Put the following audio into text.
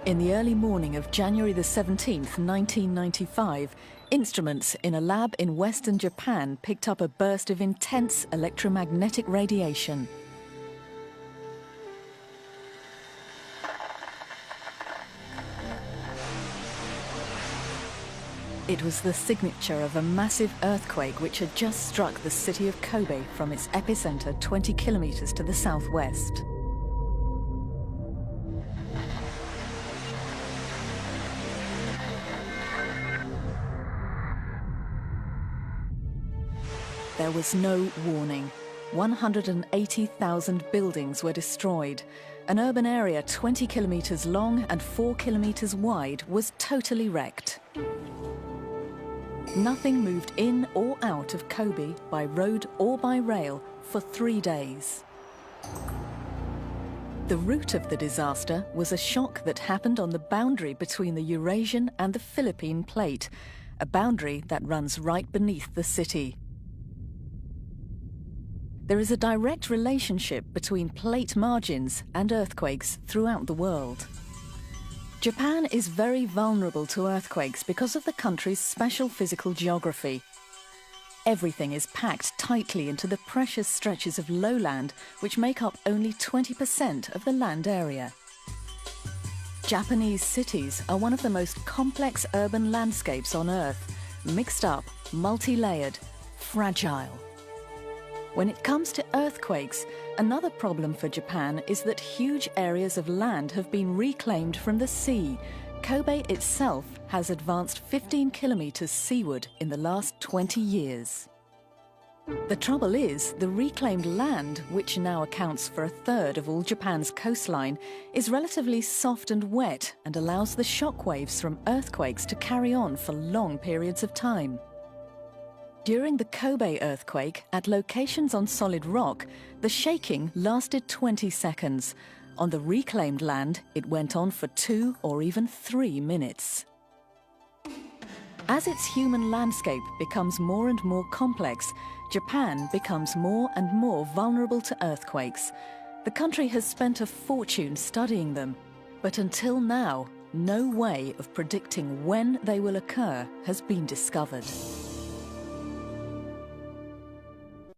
In the early morning of January the 17th, 1995, instruments in a lab in western Japan picked up a burst of intense electromagnetic radiation. It was the signature of a massive earthquake which had just struck the city of Kobe from its epicenter 20 kilometers to the southwest. There was no warning. 180,000 buildings were destroyed. An urban area 20 kilometers long and 4 kilometers wide was totally wrecked. Nothing moved in or out of Kobe by road or by rail for 3 days. The root of the disaster was a shock that happened on the boundary between the Eurasian and the Philippine plate, a boundary that runs right beneath the city. There is a direct relationship between plate margins and earthquakes throughout the world. Japan is very vulnerable to earthquakes because of the country's special physical geography. Everything is packed tightly into the precious stretches of lowland, which make up only 20% of the land area. Japanese cities are one of the most complex urban landscapes on Earth, mixed up, multi-layered, fragile. When it comes to earthquakes, another problem for Japan is that huge areas of land have been reclaimed from the sea. Kobe itself has advanced 15 kilometers seaward in the last 20 years. The trouble is, the reclaimed land, which now accounts for a third of all Japan's coastline, is relatively soft and wet and allows the shock waves from earthquakes to carry on for long periods of time. During the Kobe earthquake, at locations on solid rock, the shaking lasted 20 seconds. On the reclaimed land, it went on for 2 or even 3 minutes. As its human landscape becomes more and more complex, Japan becomes more and more vulnerable to earthquakes. The country has spent a fortune studying them, but until now, no way of predicting when they will occur has been discovered.